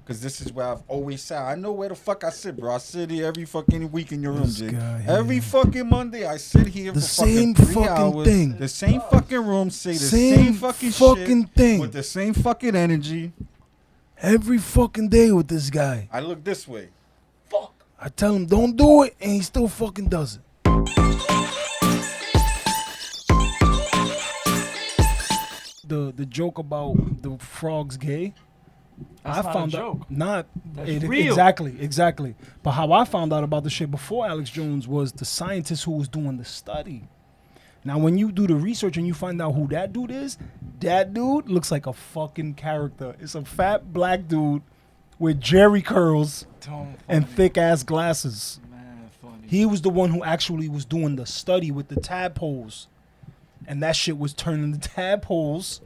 because this is where I've always sat. I know where the fuck I sit, bro. I sit here every fucking week in your room, Jake. Every fucking Monday, I sit here for fucking 3 hours. Thing. The same fucking room, say the same fucking shit thing with the same fucking energy. Every fucking day with this guy. I look this way. Fuck. I tell him don't do it, and he still fucking does it. The joke about the frogs gay. That's I found not a joke. Not That's real. Exactly. But how I found out about the shit before Alex Jones was the scientist who was doing the study. Now, when you do the research and you find out who that dude is, that dude looks like a fucking character. It's a fat black dude with jerry curls and thick ass glasses. Man, funny. He was the one who actually was doing the study with the tadpoles, and that shit was turning the tadpoles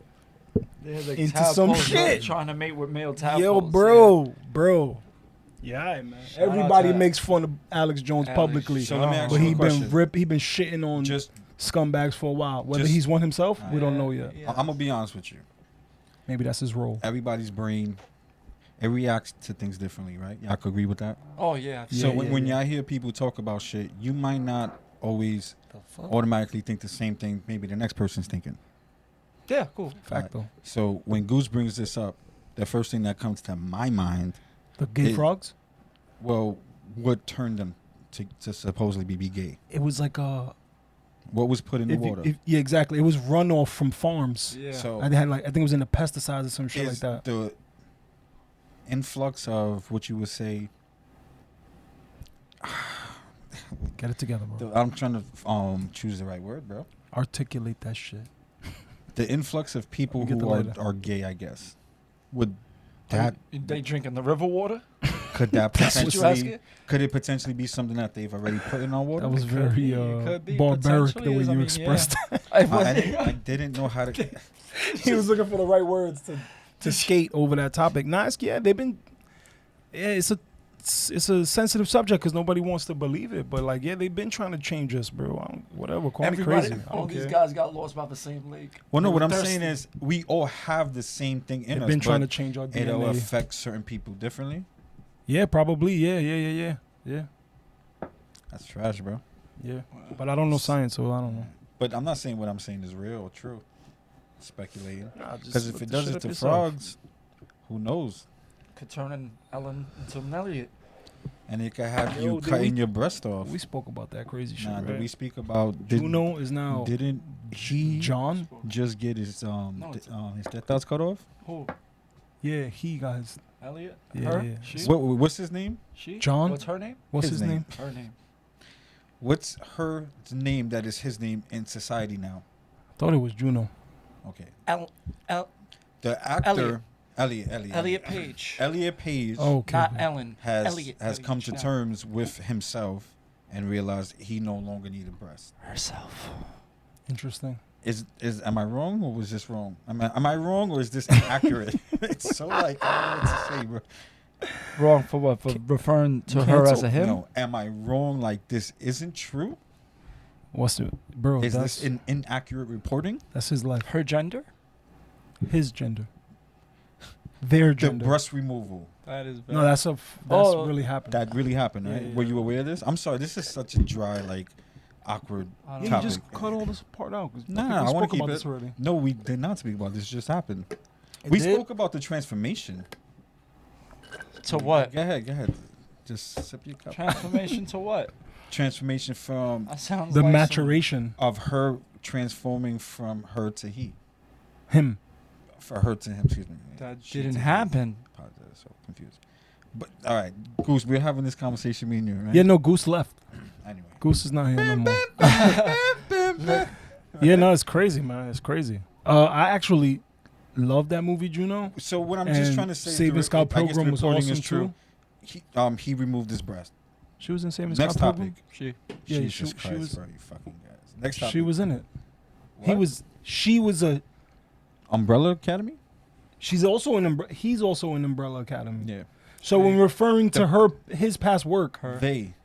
into some shit. Trying to mate with male tadpoles. Yo, bro. Yeah, man. Everybody makes fun of Alex Jones publicly, so let me ask but you a question. he been shitting on Just scumbags for a while. Whether he's one himself, we don't know yet. I'm gonna be honest with you. Maybe that's his role. Everybody's brain, it reacts to things differently, right? Y'all could agree with that? Oh, yeah. So when y'all hear people talk about shit, you might not always automatically think the same thing maybe the next person's thinking. Yeah, cool. Fact, though. So when Goose brings this up, the first thing that comes to my mind... The gay frogs? Well, what turned them to supposedly be gay? It was like a... What was put in the water? Yeah, exactly. It was runoff from farms. Yeah. So I think it was in the pesticides or some shit like that. The influx of what you would say... Get it together, bro. I'm trying to choose the right word, bro. Articulate that shit. The influx of people who are gay, I guess. Would that... They drinking the river water? Could that potentially... Could it potentially be something that they've already put in our water? That was very barbaric the way you expressed that. I didn't know how to... He was looking for the right words to skate over that topic. They've been... Yeah, it's a sensitive subject because nobody wants to believe it. But they've been trying to change us, bro. Whatever, call me crazy. All these guys got lost by the same lake. Well, no, what I'm saying is we all have the same thing in us. They've been trying to change our DNA. It'll affect certain people differently. Yeah, probably. Yeah. That's trash, bro. Yeah, but I don't know science, so I don't know. But I'm not saying what I'm saying is real or true. Speculating. Because if it does it to frogs, who knows? Could turn an Ellen into an Elliot. And it could have you cutting your breast off. We spoke about that crazy shit, right? Did we speak about... Juno is now... Didn't he John just get his thoughts cut off? Who? Yeah, he got his... Elliot? Yeah, her? yeah. She? What's his name? She? John? What's her name? What's his name? Her name. What's her name that is his name in society now? I thought it was Juno. Okay. The actor... Elliot Page. Elliot Page, not Ellen. has come to terms with himself and realized he no longer needed breasts. Herself. Interesting. Am I wrong or was this wrong? Am I wrong or is this inaccurate? It's so I don't know what to say, bro. Wrong for what? For referring to her as a him? No. Am I wrong? Like this isn't true? What's it, bro? Is this an inaccurate reporting? That's his life. Her gender? His gender. Their gender. The breast removal. That is bad. No, that's really happened. That really happened, right? Yeah. Were you aware of this? I'm sorry. This is such a dry, awkward topic. You just cut all this part out. Nah, I want to keep this already. No, we did not speak about this. Just happened. We spoke about the transformation. To what? Go ahead. Just sip your cup. Transformation to what? Transformation from the maturation of her transforming from her to he. Him. For her to him, excuse me. That didn't happen. So confused. But all right, Goose, we're having this conversation, me and you, right? Yeah, no, Goose left. Anyway, Goose is not here no more. Yeah, no, it's crazy, man. It's crazy. I actually love that movie, Juno. So what I'm just trying to say, Saving Scott Pilgrim was awesome too. He removed his breast. She was in Saving Next Scott topic. Pilgrim. Jesus Christ, was. bro, you fucking guys. Next topic. She was in it. What? She was a Umbrella Academy. She's also in. He's also in Umbrella Academy. Yeah. So when referring to his past work, they.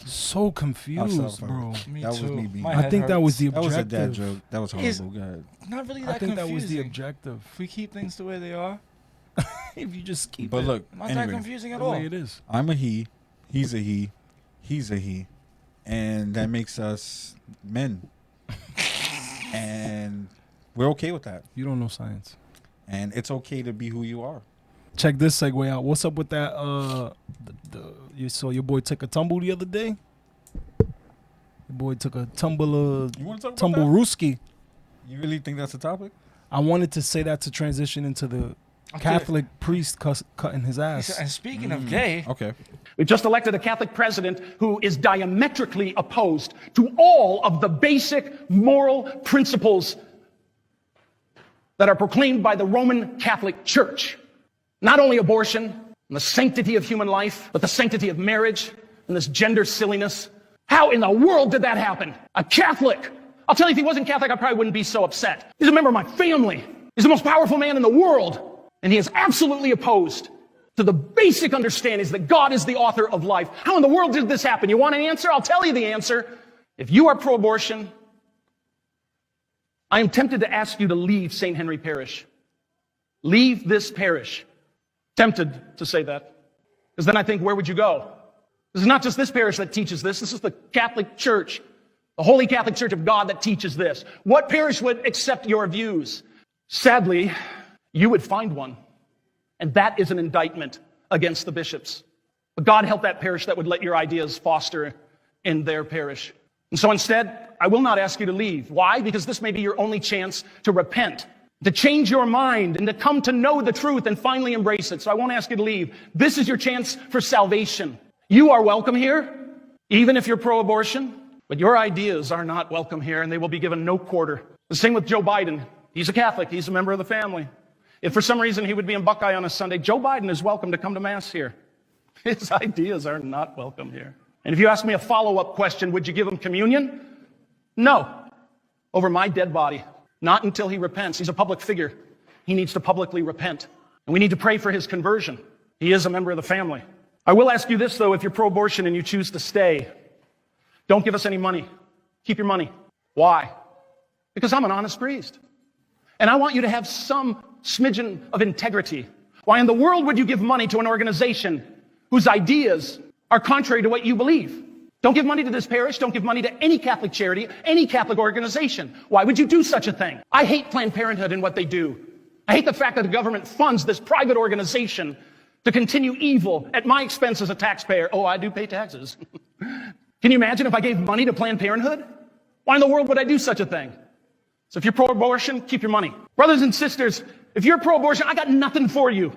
So confused, bro. Me that too. was me being. I think that was the objective. That was a dad joke. That was horrible. Go ahead. Not really that I think confusing. that was the objective. If we keep things the way they are. if you just keep But it. look, Not anyway, that confusing at the all. way it is. I'm a he. He's a he. He's a he. And that makes us men. And we're okay with that. You don't know science. And it's okay to be who you are. Check this segue out. What's up with that? You saw your boy took a tumble the other day. Your boy took a tumble. You want to talk about Tumble that? Rooski. You really think that's a topic? I wanted to say that to transition into the Catholic priest cutting his ass. And speaking of gay, Okay. We've just elected a Catholic president who is diametrically opposed to all of the basic moral principles that are proclaimed by the Roman Catholic Church. Not only abortion and the sanctity of human life, but the sanctity of marriage and this gender silliness. How in the world did that happen? A Catholic. I'll tell you, if he wasn't Catholic, I probably wouldn't be so upset. He's a member of my family. He's the most powerful man in the world. And he is absolutely opposed to the basic understandings that God is the author of life. How in the world did this happen? You want an answer? I'll tell you the answer. If you are pro-abortion, I am tempted to ask you to leave St. Henry Parish. Leave this parish. Tempted to say that. Because then I think, where would you go? This is not just this parish that teaches this. This is the Catholic Church, the Holy Catholic Church of God that teaches this. What parish would accept your views? Sadly, you would find one. And that is an indictment against the bishops. But God help that parish that would let your ideas foster in their parish. And so instead, I will not ask you to leave. Why? Because this may be your only chance to repent, to change your mind, and to come to know the truth and finally embrace it. So I won't ask you to leave. This is your chance for salvation. You are welcome here, even if you're pro-abortion, but your ideas are not welcome here, and they will be given no quarter. The same with Joe Biden. He's a Catholic. He's a member of the family. If for some reason he would be in Buckeye on a Sunday, Joe Biden is welcome to come to Mass here. His ideas are not welcome here. And if you ask me a follow-up question, would you give him communion? No. Over my dead body. Not until he repents. He's a public figure. He needs to publicly repent. And we need to pray for his conversion. He is a member of the family. I will ask you this, though, if you're pro-abortion and you choose to stay, don't give us any money. Keep your money. Why? Because I'm an honest priest. And I want you to have some smidgen of integrity. Why in the world would you give money to an organization whose ideas are contrary to what you believe? Don't give money to this parish. Don't give money to any Catholic charity, any Catholic organization. Why would you do such a thing? I hate Planned Parenthood and what they do. I hate the fact that the government funds this private organization to continue evil at my expense as a taxpayer. Oh, I do pay taxes. Can you imagine if I gave money to Planned Parenthood? Why in the world would I do such a thing? So if you're pro-abortion, keep your money. Brothers and sisters, if you're pro-abortion, I got nothing for you.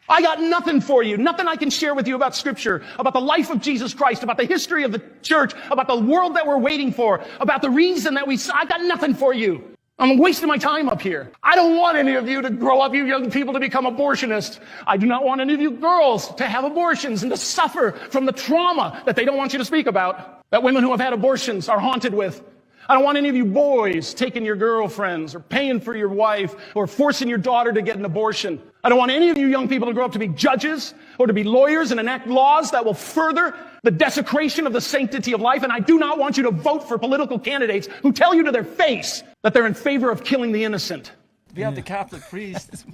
I got nothing for you. Nothing I can share with you about Scripture, about the life of Jesus Christ, about the history of the church, about the world that we're waiting for, about the reason that I got nothing for you. I'm wasting my time up here. I don't want any of you to grow up, you young people, to become abortionists. I do not want any of you girls to have abortions and to suffer from the trauma that they don't want you to speak about, that women who have had abortions are haunted with. I don't want any of you boys taking your girlfriends or paying for your wife or forcing your daughter to get an abortion. I don't want any of you young people to grow up to be judges or to be lawyers and enact laws that will further the desecration of the sanctity of life. And I do not want you to vote for political candidates who tell you to their face that they're in favor of killing the innocent. we have the Catholic priest.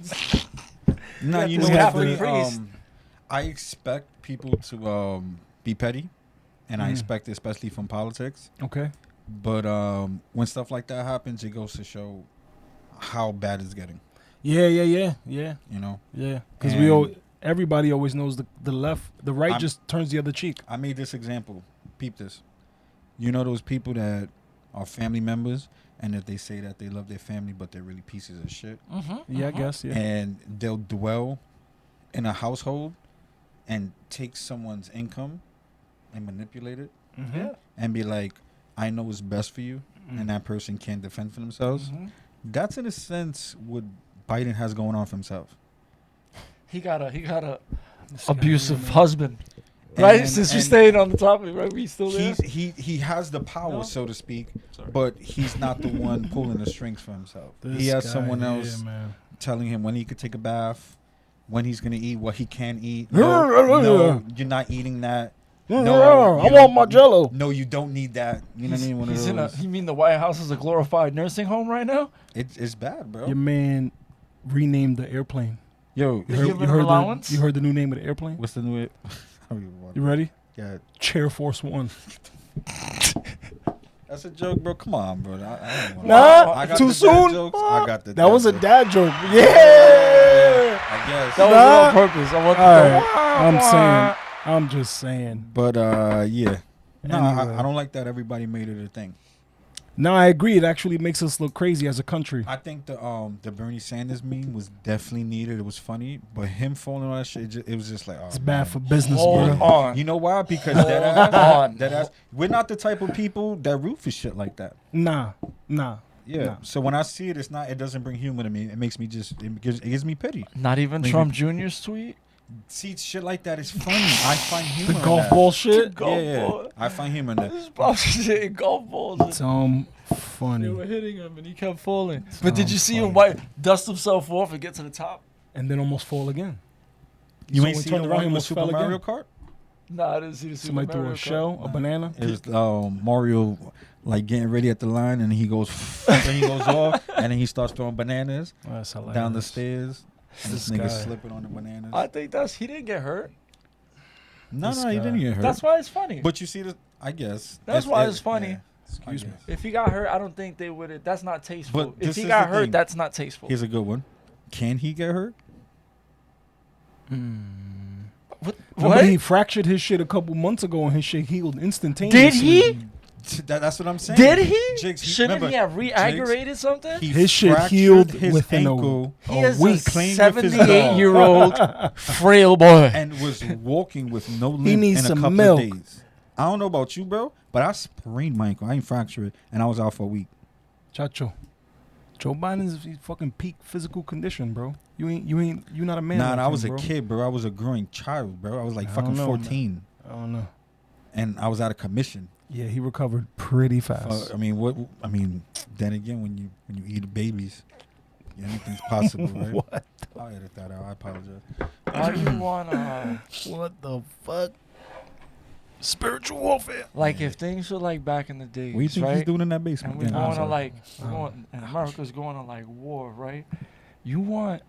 No, you know Catholic what? priest. I expect people to be petty, and I expect it especially from politics. Okay. But when stuff like that happens, it goes to show how bad it's getting. Yeah. You know. Yeah. Because everybody always knows the left, the right just turns the other cheek. I made this example. Peep this. You know those people that are family members, and that they say that they love their family, but they're really pieces of shit. Yeah, I guess. Yeah. And they'll dwell in a household and take someone's income and manipulate it, and be like, I know what's best for you, and that person can't defend for themselves. That's in a sense what Biden has going on for himself. He got a abusive husband, right? Since we stayed on the topic, right? We still there. He has the power, so to speak, but he's not the one pulling the strings for himself. He has someone else telling him when he could take a bath, when he's gonna eat, what he can eat. No, you're not eating that. No, I want my Jello. No, you don't need that. You know what I mean? One of those. You mean the White House is a glorified nursing home right now? It's bad, bro. Your man renamed the airplane. Yo, They give him allowance? You heard the new name of the airplane? what's the new? You ready? Yeah. Chair Force One. That's a joke, bro. Come on, bro. I don't wanna, Nah, I got too the dad soon? Jokes. I got the That dad was a jokes. dad joke. Yeah. I guess. That was Nah. on purpose. I want Alright, I'm just saying. But yeah. No, Anyway. I don't like that everybody made it a thing. No, I agree. It actually makes us look crazy as a country. I think the Bernie Sanders meme was definitely needed. It was funny, but him falling on that shit, it was just like, oh, It's bad man. for business, Hold bro. on. You know why? Because on. we're not the type of people that root for shit like that. Nah. Yeah. Nah. So when I see it, it doesn't bring humor to me. It makes me it gives me pity. Not even Maybe. Trump Jr.'s tweet? See, shit like that is funny. I find humor. The in golf that. ball shit. Yeah. ball. I find humor in that. This ball shit golf balls. It's They funny. were hitting him and he kept falling. But did you see him funny. dust himself off and get to the top? And then almost fall again. You ain't Someone seen turned the around, one he with almost Super fell Mario again. Kart? Nah, I didn't see the Super Somebody threw Mario a Kart. shell, a banana. It was Mario like getting ready at the line, and he goes, then he goes off, and then he starts throwing bananas Oh, that's hilarious. down the stairs. And this This nigga guy. slipping on the bananas. I think he didn't get hurt. No, this he guy. didn't get hurt. That's why it's funny. But you see this, I guess. That's why it's funny. yeah, Excuse I me. guess. If he got hurt, I don't think they would have. That's not tasteful. But If this he is got the hurt, thing. that's not tasteful. Here's a good one. Can he get hurt? What? Remember he fractured his shit a couple months ago and his shit healed Did instantaneously. he? That's what I'm saying. Did he? Jigs, Shouldn't he have re-aggravated something? He His shit fractured healed his within a ankle He is week. a playing with his dog. 78-year-old frail boy. and was walking with no limp needs in a some couple milk. of days. I don't know about you, bro, but I sprained my ankle. I ain't fractured it, and I was out for a week. Chacho. Joe Biden's fucking peak physical condition, bro. You not a man. Nah, like I was him, a bro. kid, bro. I was a growing child, bro. I was like I fucking don't know, 14, I don't know. and I was out of commission. Yeah, he recovered pretty fast. I mean, then again, when you eat babies, anything's possible, right? What? I'll edit that out. I apologize. Why do you want What the fuck? Spiritual warfare. like if things were like back in the days, What do you think he's right? doing in that basement? And we're Yeah, going I'm to sorry. like, and America's going to like war, right? You want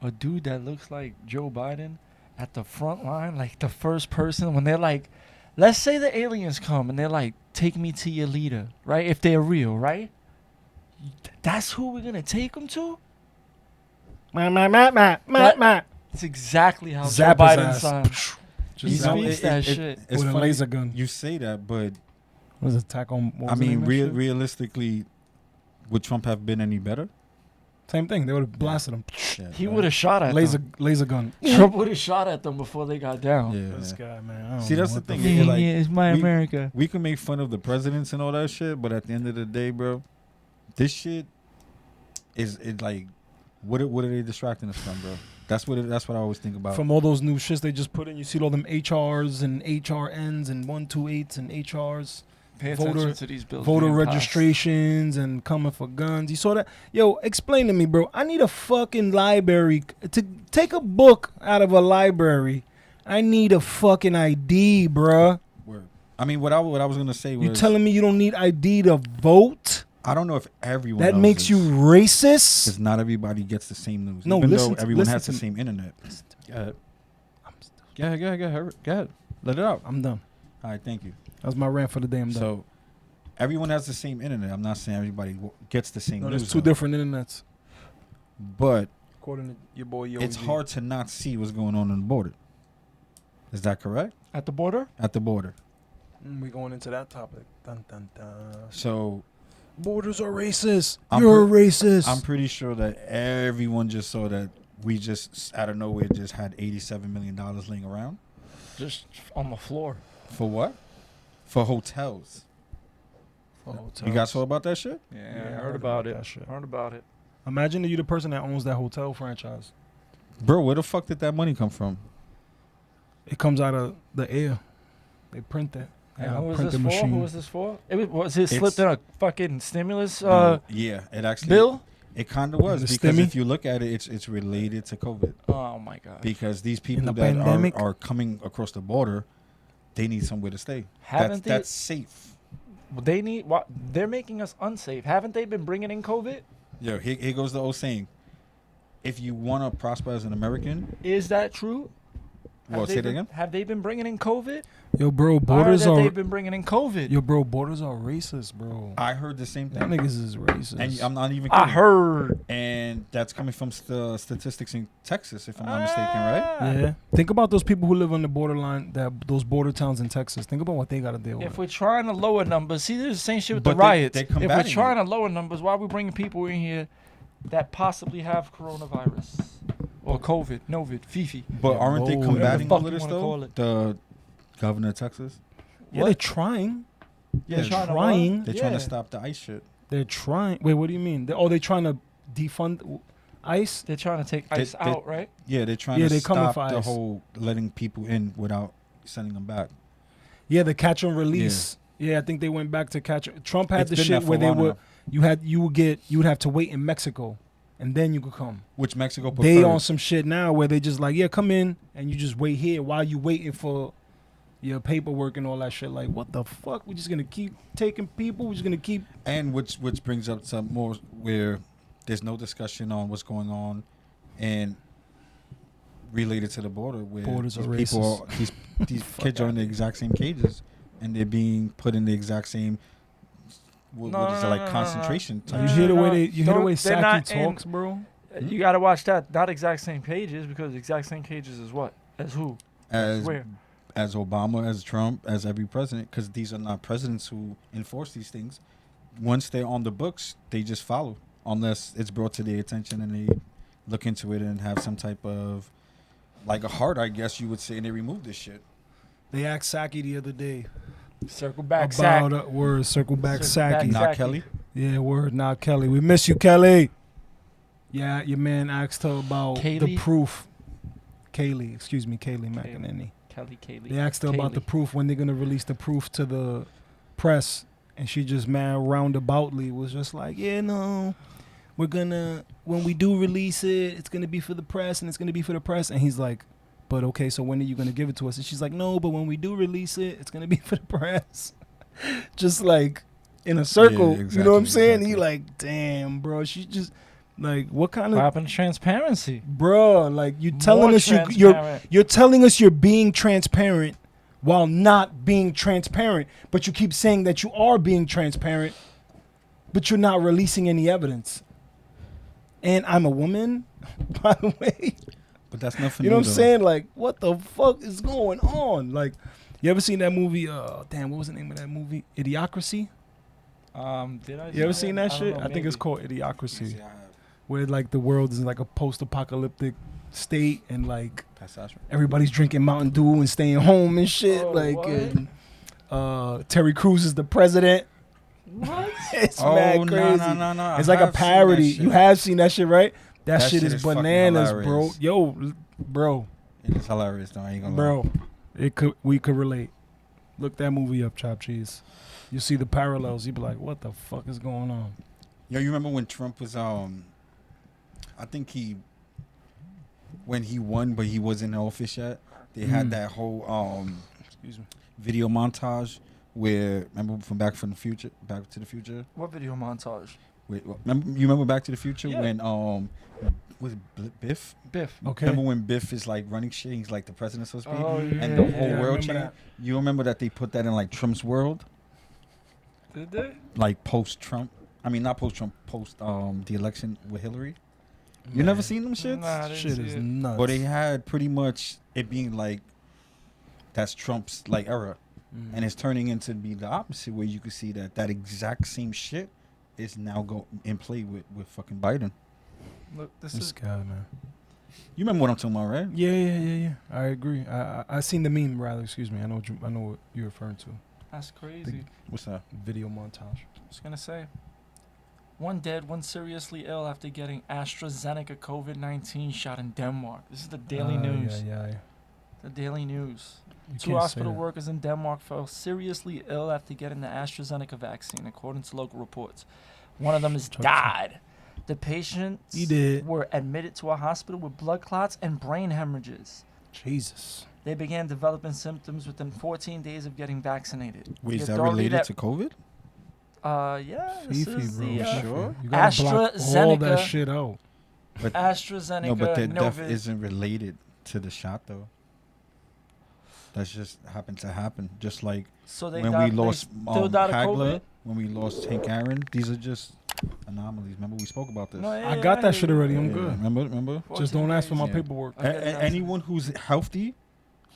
a dude that looks like Joe Biden at the front line, like the first person when they're like, let's say the aliens come and they're like, take me to your leader, right? If they're real, right? That's who we're gonna take them to. That's exactly how Zap Joe his Biden ass. signed. He Just zap speaks it. that shit. It's With a funny laser gun. You say that, but Was it attack on? What I was the mean, name of that shit? realistically, would Trump have been any better? Same thing. They would have blasted him. Yeah, He right. would have shot at Laser gun. them. Trump would have shot at them before they got down. Yeah, This yeah. guy, man. I don't See, know that's the what thing. fuck. Yeah, like, it's my we- America. We can make fun of the presidents and all that shit, but at the end of the day, bro, this shit is like, what are they distracting us from, bro? That's what I always think about. From all those new shits they just put in, you see all them HRs and HRNs and 128s and HRs, Pay Voter- attention to these bills. voter being passed. registrations and coming for guns. You saw that? Yo, explain to me, bro. I need a fucking library to take a book out of a library. I need a fucking ID, bruh. Word. I mean, what I was gonna say was, You telling me you don't need ID to vote? I don't know if everyone That knows makes this, you racist? because not everybody gets the same news. No, even listen though to- everyone listen has the to me. same internet. Go ahead. I'm still- Go ahead. Let it out. I'm done. All right, thank you. That was my rant for the day. I'm done. So, everyone has the same internet. I'm not saying everybody gets the same No, news. there's two though. different internets. But According to your boy, it's hard to not see what's going on the border. Is that correct? At the border? At the border. We going into that topic. Dun, dun, dun. So, Borders are racist. I'm You're pre- a racist. I'm pretty sure that everyone just saw that we just, out of nowhere, just had $87 million laying around. Just on the floor. For what? For hotels. You guys saw about that shit? Yeah, I I heard about it. that shit. Heard about it. Imagine that you're the person that owns that hotel franchise. Bro, where the fuck did that money come from? It comes out of the air. They print that. They And have who a was this printing for? Who machine. was this for? Was it It's- slipped in a fucking stimulus No, yeah, it actually bill? It kind of was, The because stimmy? if you look at it, it's related to COVID. Oh my god. Because these the people that pandemic? are coming across the border, they need somewhere to stay. Haven't they- That's safe. They need what? They're making us unsafe. Haven't they been bringing in COVID? Yo, here goes the old saying. if you want to prosper as an American, Is that true? well, say it again. Have they been bringing in COVID? Yo, bro, borders are. They've been bringing in COVID. Yo, bro, borders are racist, bro. I heard the same thing. That niggas is racist. And I'm not even kidding. I heard. And that's coming from statistics in Texas, if I'm not mistaken, right? Yeah. Think about those people who live on the borderline, those border towns in Texas. Think about what they got to deal with. If we're trying to lower numbers, see, there's the same shit with But the riots. they If we're combating trying to lower numbers, why are we bringing people in here that possibly have coronavirus or COVID, Novid, Fifi? But aren't they combating all of Whatever this, the fuck you wanna though? The governor of Texas? Yeah, they're trying. Yeah, They're trying. They're trying to stop the ICE shit. They're trying. Wait, what do you mean? They're trying to defund ICE? They're trying to take ICE out, right? Yeah, they're trying Yeah, to they coming stop for the ICE. whole letting people in without sending them back. Yeah, the catch and release. Yeah, I think they went back to catch. Trump had It's the been shit that for where a they while would, now. you would have to wait in Mexico, and then you could come. Which Mexico They preferred. on some shit now where they just like, yeah, come in, and you just wait here while you waiting for your paperwork and all that shit. Like, what the fuck? We're just gonna keep taking people. We're just gonna keep. And which brings up some more where there's no discussion on what's going on and related to the border where Borders these are people racist. these kids are in the exact same cages and they're being put in the exact same concentration no, type You hear the way no. you hear the way They're not Saki talks, bro. You gotta watch that. Not exact same pages, because exact same pages is what? As who? as Where? as Obama, as Trump, as every president, because these are not presidents who enforce these things. Once they're on the books, they just follow, unless it's brought to their attention and they look into it and have some type of, like a heart, I guess you would say, and they remove this shit. They asked Saki the other day Circle back, about Sack. word circle back Circle back, Saki. Sack. Not Kelly. Yeah, word, not Kelly. We miss you, Kelly. Yeah, your man asked her about the Kaylee? proof. Kaylee McEnany. Kaylee. They asked her about the Kaylee. proof, when they're gonna release the proof to the press, and she just roundaboutly was just like, yeah, no, we're gonna, when we do release it, it's gonna be for the press, and it's gonna be for the press. And he's like, but okay, so when are you gonna give it to us? And she's like, no, but when we do release it, it's gonna be for the press. Just like in a circle, Yeah, you know what I'm exactly, saying? He exactly. like, damn, bro, she just like, what kind What of, happened to transparency? bro? Like, you telling More us you're transparent. you're telling us you're being transparent while not being transparent, but you keep saying that you are being transparent, but you're not releasing any evidence. And I'm a woman, by the way. But that's nothing. You know new, what I'm though. saying? Like, what the fuck is going on? Like, you ever seen that movie? Damn, what was the name of that movie? Idiocracy. Did I? You ever seen that I don't shit? know, I think it's maybe. called Idiocracy, Yeah, I have. where like the world is in like a post-apocalyptic state, and like Passage. everybody's drinking Mountain Dew and staying home and shit. Oh, like, what? and, Terry Crews is the president. What? It's Oh, mad no, crazy. no. It's like a parody. You have seen that shit, right? That shit is fucking bananas, bro. hilarious. Yo, bro, It is hilarious, though. I ain't gonna lie. bro. We could relate. Look that movie up, Chopt Cheese. You see the parallels. You be like, what the fuck is going on? Yo, you remember when Trump was I think when he won, but he wasn't in office yet. They had that whole Excuse me. video montage where, remember from Back to the Future. What video montage? Wait, remember Back to the Future Yeah. when was it Biff? Biff. Okay. Remember when Biff is like running shit? He's like the president, so to speak, Oh, yeah. and the whole Yeah, I world remember changed. that. You remember that they put that in like Trump's world, Did they? like post Trump. I mean, not post Trump, post the election with Hillary. You never seen them shits? Nah, I didn't Shit see is it. nuts. But they had pretty much it being like that's Trump's like era, and it's turning into be the opposite, where you can see that exact same shit is now go in play with fucking Biden. Look, this This is guy, man. You remember what I'm talking about, right? Yeah. I agree. I seen the meme, rather. Excuse me. I know what you're referring to. that's crazy. What's that? Video montage. I was gonna say, one dead, one seriously ill after getting AstraZeneca COVID-19 shot in Denmark. This is the Daily News. Yeah. The Daily News. You Two can't say hospital that. workers in Denmark fell seriously ill after getting the AstraZeneca vaccine, according to local reports. One of them has Chopt died. The patients He did. were admitted to a hospital with blood clots and brain hemorrhages. Jesus. They began developing symptoms within 14 days of getting vaccinated. Wait, The is that authority related to COVID? Yeah, this Fifi, is bro. the, sure? You gotta block all AstraZeneca. that shit out. But AstraZeneca, no, but their death Novid. isn't related to the shot though. That's just happened to happen. Just like So they when died, we lost they still died of Hagler, COVID? when we lost Hank Aaron, these are just anomalies. Remember we spoke about this. No, yeah, I got that shit already. I'm Yeah, good. Remember? Just don't ask for my Yeah. paperwork. I get that. Anyone who's healthy,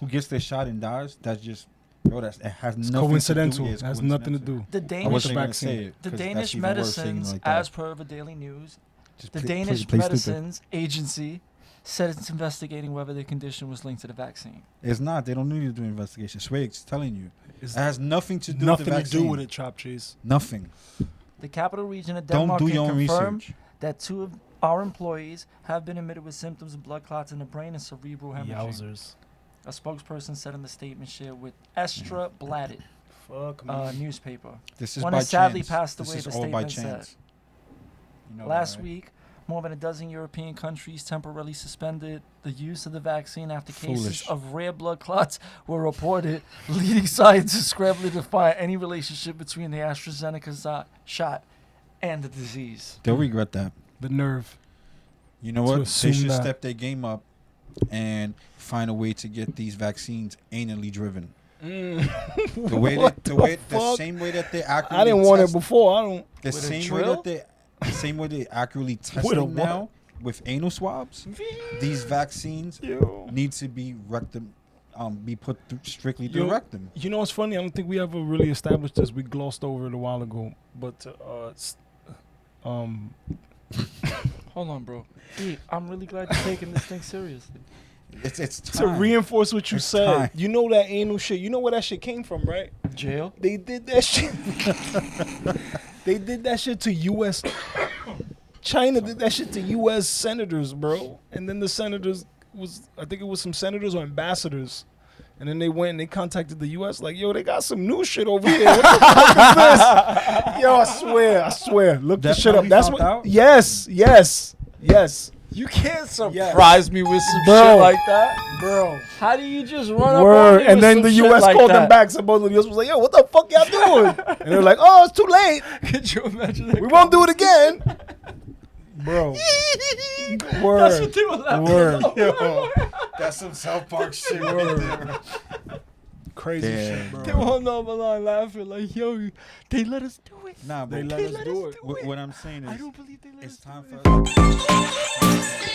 who gets their shot and dies, that's just bro. It has It's nothing coincidental. To do. Yeah, It it's has nothing to coincidental. do. The I Danish, wasn't gonna vaccine. say it, the 'cause Danish that's even worse saying it medicines, like that. as per the Daily News, Just the play Danish stupid. Medicines Agency said it's investigating whether the condition was linked to the vaccine. It's not. They don't need to do an investigation. Swig's telling you. It's It has nothing to do nothing with the to vaccine. do with it, Chopt Cheese. Nothing. The capital region of Don't Denmark do can your own confirm research. that 2 of our employees have been admitted with symptoms of blood clots in the brain and cerebral hemorrhaging. Yowzers. A spokesperson said in the statement shared with Estra Bladet Fuck me. newspaper. This is One by has sadly chance. passed This away, is the all by statement said. chance. You know Last that, right? week, more than a dozen European countries temporarily suspended the use of the vaccine after cases Foolish. of rare blood clots were reported, leading scientists scrambling to find any relationship between the AstraZeneca shot and the disease. They'll regret that. The nerve. You know To what? They assume should that. step their game up and find a way to get these vaccines anally driven. The way What that, the fuck? same way that they accurately I didn't want it test- before. I don't. The With a same way drill? that the same way they accurately test With a them what? now with anal swabs. These vaccines Yo. need to be rectum, be put strictly through Yo. rectum. You know what's funny? I don't think we ever really established this. We glossed over it a while ago. But Hold on, bro. Hey, I'm really glad you're taking this thing seriously. It's to time. reinforce what you It's said, time. you know that anal shit. You know where that shit came from, right? Jail? They did that shit. They did that shit to U.S. China did that shit to U.S. senators, bro. And then the senators I think it was some senators or ambassadors. And then they went and they contacted the U.S. like, yo, they got some new shit over here. What the fuck is this? Yo, I swear. Look That's this shit how up. we That's found what. out? Yes. You can't Yes. surprise me with some Bro. shit like that. Bro. How do you just run up on Word. me And with then some the shit U.S. like called them that? back. Supposedly the U.S. was like, yo, what the fuck y'all doing? And they're like, oh, it's too late. Could you imagine that? We won't do it again. Bro. Word. That's what they were laughing Word. about. Yo. That's some South Park shit right there. Crazy Yeah. shit, bro. They were on the other line laughing like, yo, they let us do it. Nah, They but let us do it. what I'm saying I is, don't believe they let it's us time do for it. us.